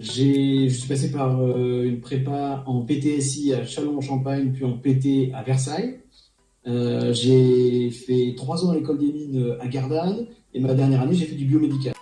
Je suis passé par une prépa en PTSI à Châlons-en-Champagne, puis en PT à Versailles. J'ai fait 3 ans à l'école des mines à Gardanne, et ma dernière année, j'ai fait du biomédical.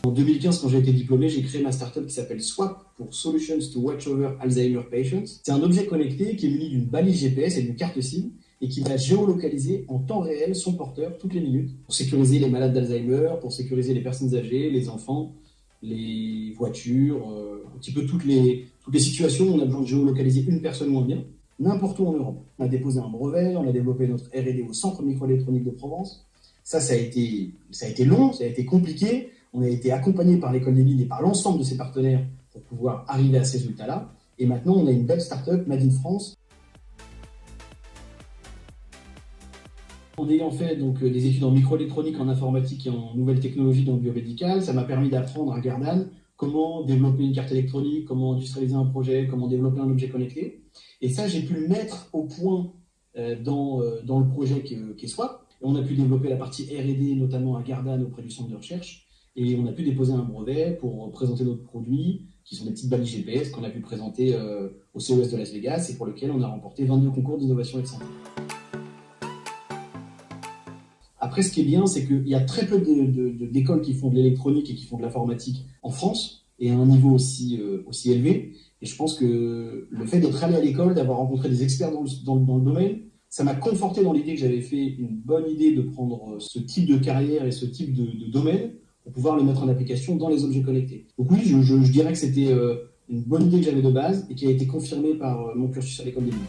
En 2015, quand j'ai été diplômé, j'ai créé ma startup qui s'appelle Swap pour Solutions to Watch Over Alzheimer Patients. C'est un objet connecté qui est muni d'une balise GPS et d'une carte SIM et qui va géolocaliser en temps réel son porteur toutes les minutes pour sécuriser les malades d'Alzheimer, pour sécuriser les personnes âgées, les enfants, les voitures, un petit peu toutes les situations où on a besoin de géolocaliser une personne moins bien, n'importe où en Europe. On a déposé un brevet, on a développé notre R&D au Centre microélectronique de Provence. Ça a été long, ça a été compliqué. On a été accompagné par l'école des mines et par l'ensemble de ses partenaires pour pouvoir arriver à ces résultats-là. Et maintenant, on a une belle start-up made in France. En ayant fait donc des études en microélectronique, en informatique et en nouvelles technologies dans le biomédical, ça m'a permis d'apprendre à Gardanne comment développer une carte électronique, comment industrialiser un projet, comment développer un objet connecté. Et ça, j'ai pu le mettre au point dans le projet qu'est Swap. Et on a pu développer la partie R&D, notamment à Gardanne auprès du centre de recherche. Et on a pu déposer un brevet pour présenter notre produit, qui sont des petites balises GPS qu'on a pu présenter au CES de Las Vegas et pour lequel on a remporté 22 concours d'innovation et de santé. Après, ce qui est bien, c'est qu'il y a très peu d'écoles qui font de l'électronique et qui font de l'informatique en France, et à un niveau aussi élevé. Et je pense que le fait d'être allé à l'école, d'avoir rencontré des experts dans le domaine, ça m'a conforté dans l'idée que j'avais fait une bonne idée de prendre ce type de carrière et ce type de domaine pour pouvoir le mettre en application dans les objets connectés. Donc oui, je dirais que c'était une bonne idée que j'avais de base et qui a été confirmée par mon cursus à l'école des mines.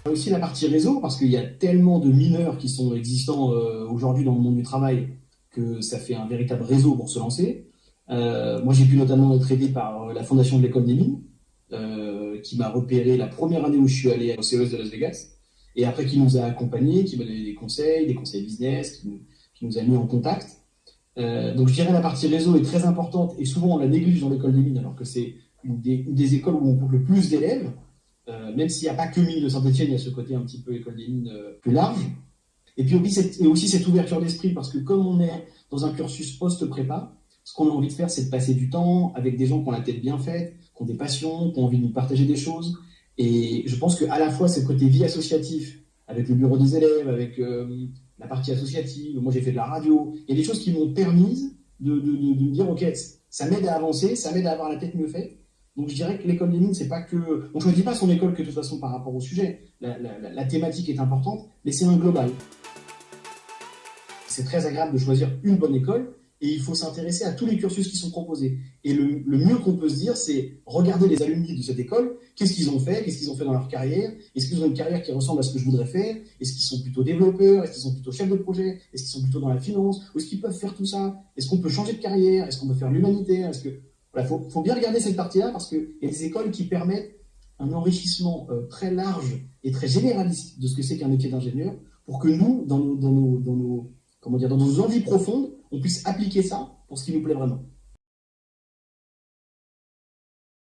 Il y a aussi la partie réseau, parce qu'il y a tellement de mineurs qui sont existants aujourd'hui dans le monde du travail que ça fait un véritable réseau pour se lancer. Moi, j'ai pu notamment être aidé par la fondation de l'école des mines, qui m'a repéré la première année où je suis allé au CES de Las Vegas, et après qui nous a accompagnés, qui m'a donné des conseils business, qui nous a mis en contact. Donc je dirais la partie réseau est très importante, et souvent on la néglige dans l'école des mines, alors que c'est une des écoles où on compte le plus d'élèves. Même s'il n'y a pas que mine de Saint-Etienne, il y a ce côté un petit peu école des mines plus large. Et puis aussi cette ouverture d'esprit, parce que comme on est dans un cursus post-prépa, ce qu'on a envie de faire, c'est de passer du temps avec des gens qui ont la tête bien faite, qui ont des passions, qui ont envie de nous partager des choses. Et je pense qu'à la fois, c'est le côté vie associatif, avec le bureau des élèves, avec la partie associative, moi j'ai fait de la radio, il y a des choses qui m'ont permis de dire, ok, ça m'aide à avancer, ça m'aide à avoir la tête mieux faite. Donc je dirais que l'école des mines, c'est pas que... On ne choisit pas son école que de toute façon par rapport au sujet. La thématique est importante, mais c'est un global. C'est très agréable de choisir une bonne école, et il faut s'intéresser à tous les cursus qui sont proposés. Et le mieux qu'on peut se dire, c'est regarder les alumni de cette école, qu'est-ce qu'ils ont fait dans leur carrière, est-ce qu'ils ont une carrière qui ressemble à ce que je voudrais faire, est-ce qu'ils sont plutôt développeurs, est-ce qu'ils sont plutôt chefs de projet, est-ce qu'ils sont plutôt dans la finance, ou est-ce qu'ils peuvent faire tout ça, est-ce qu'on peut changer de carrière, est-ce qu'on peut faire l'humanitaire, est-ce que... Voilà, faut bien regarder cette partie-là, parce qu'il y a des écoles qui permettent un enrichissement très large et très généraliste de ce que c'est qu'un métier d'ingénieur, pour que nous, dans nos envies profondes, on puisse appliquer ça pour ce qui nous plaît vraiment.